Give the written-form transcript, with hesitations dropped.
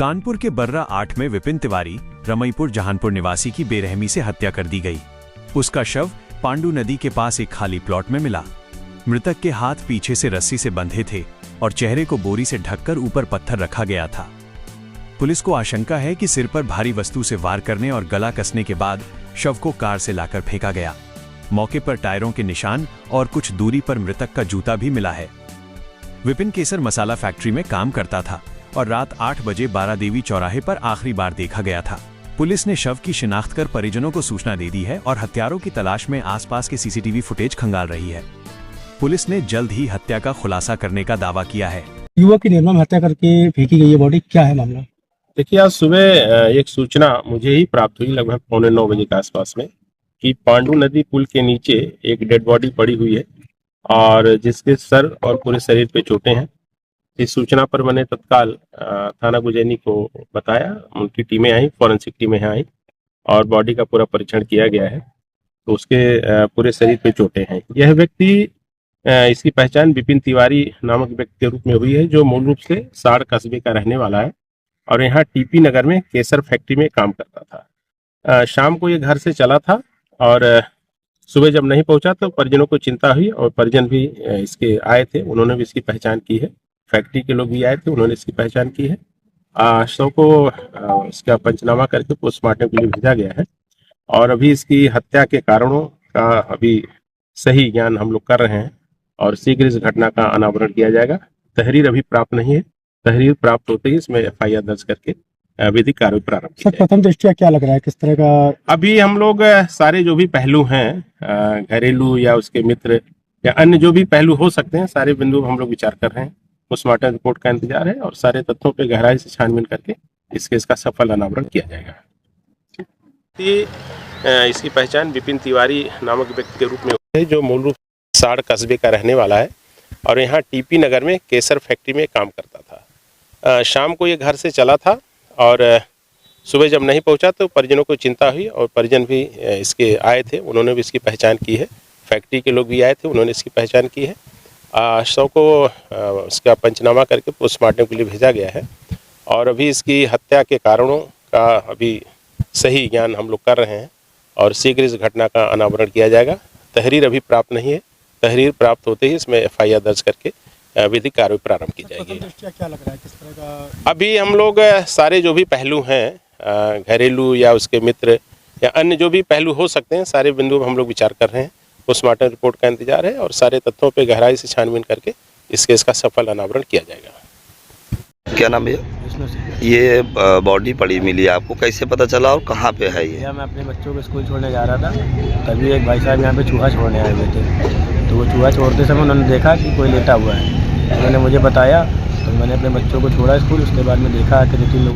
कानपुर के बर्रा 8 में विपिन तिवारी रमईपुर जहानपुर निवासी की बेरहमी से हत्या कर दी गई। उसका शव पांडू नदी के पास एक खाली प्लॉट में मिला। मृतक के हाथ पीछे से रस्सी से बंधे थे और चेहरे को बोरी से ढककर ऊपर पत्थर रखा गया था। पुलिस को आशंका है कि सिर पर भारी वस्तु से वार करने और गला कसने के बाद शव को कार से लाकर फेंका गया। मौके पर टायरों के निशान और कुछ दूरी पर मृतक का जूता भी मिला है। विपिन केसर मसाला फैक्ट्री में काम करता था और रात 8 बजे बारादेवी चौराहे पर आखिरी बार देखा गया था। पुलिस ने शव की शिनाख्त कर परिजनों को सूचना दे दी है और हत्यारों की तलाश में आसपास के सीसीटीवी फुटेज खंगाल रही है। पुलिस ने जल्द ही हत्या का खुलासा करने का दावा किया है। युवक की निर्मम हत्या करके फेंकी गई है बॉडी, क्या है मामला? देखिए, आज सुबह एक सूचना मुझे ही प्राप्त हुई लगभग 8:45 बजे के आसपास में कि पांडू नदी पुल के नीचे एक डेड बॉडी पड़ी हुई है और जिसके सर और पूरे शरीर पे चोटें हैं। इस सूचना पर मैंने तत्काल थाना गुजैनी को बताया। उनकी टीमें आई, फॉरेंसिक टीमें आई और बॉडी का पूरा परीक्षण किया गया है। तो उसके पूरे शरीर पे चोटें हैं। यह व्यक्ति, इसकी पहचान विपिन तिवारी नामक व्यक्ति के रूप में हुई है, जो मूल रूप से साड़ कस्बे का रहने वाला है और यहाँ टीपी नगर में केसर फैक्ट्री में काम करता था। शाम को ये घर से चला था और सुबह जब नहीं पहुंचा तो परिजनों को चिंता हुई और परिजन भी इसके आए थे, उन्होंने भी इसकी पहचान की है। फैक्ट्री के लोग भी आए थे, उन्होंने इसकी पहचान की है। शव को इसका पंचनामा करके पोस्टमार्टम के लिए भेजा गया है और अभी इसकी हत्या के कारणों का अभी सही ज्ञान हम लोग कर रहे हैं और शीघ्र इस घटना का अनावरण किया जाएगा। तहरीर अभी प्राप्त नहीं है। तहरीर प्राप्त होते ही इसमें FIR दर्ज करके विधिक कार्रवाई प्रारंभ की जाएगी। प्रथम दृष्टया क्या लग रहा है, किस तरह का? अभी हम लोग सारे जो भी पहलू हैं, घरेलू या उसके मित्र या अन्य जो भी पहलू हो सकते हैं, सारे बिंदु हम लोग विचार कर रहे हैं। पोस्टमार्टम रिपोर्ट का इंतजार है और सारे तथ्यों पे गहराई से छानबीन करके इस केस का सफल अनावरण किया जाएगा। इसकी पहचान विपिन तिवारी नामक व्यक्ति के रूप में है, जो मूल रूप से साड़ कस्बे का रहने वाला है और यहाँ टीपी नगर में केसर फैक्ट्री में काम करता था। शाम को ये घर से चला था और सुबह जब नहीं पहुंचा तो परिजनों को चिंता हुई और परिजन भी इसके आए थे, उन्होंने भी इसकी पहचान की है। फैक्ट्री के लोग भी आए थे, उन्होंने इसकी पहचान की है। शव को उसका पंचनामा करके पोस्टमार्टम के लिए भेजा गया है और अभी इसकी हत्या के कारणों का अभी सही ज्ञान हम लोग कर रहे हैं और शीघ्र इस घटना का अनावरण किया जाएगा। तहरीर अभी प्राप्त नहीं है। तहरीर प्राप्त होते ही इसमें FIR दर्ज करके विधिक कार्रवाई प्रारंभ की जाएगी। क्या लग रहा है, किस तरह का? अभी हम लोग सारे जो भी पहलू हैं, घरेलू या उसके मित्र या अन्य जो भी पहलू हो सकते हैं, सारे बिंदु हम लोग विचार कर रहे हैं। पोस्टमार्टम रिपोर्ट का इंतजार है और सारे तथ्यों पे गहराई से छानबीन करके इस केस का सफल अनावरण किया जाएगा। क्या नाम है? ये बॉडी पड़ी मिली आपको, कैसे पता चला और कहाँ पे है ये? मैं अपने बच्चों को स्कूल छोड़ने जा रहा था, तभी एक भाई साहब यहाँ पे चूहा छोड़ने आए हुए थे। तो वो चूहा छोड़ते समय उन्होंने देखा कि कोई लेटा हुआ है। उन्होंने मुझे बताया तो मैंने अपने बच्चों को छोड़ा स्कूल। उसके बाद में देखा कि 2-3 लोग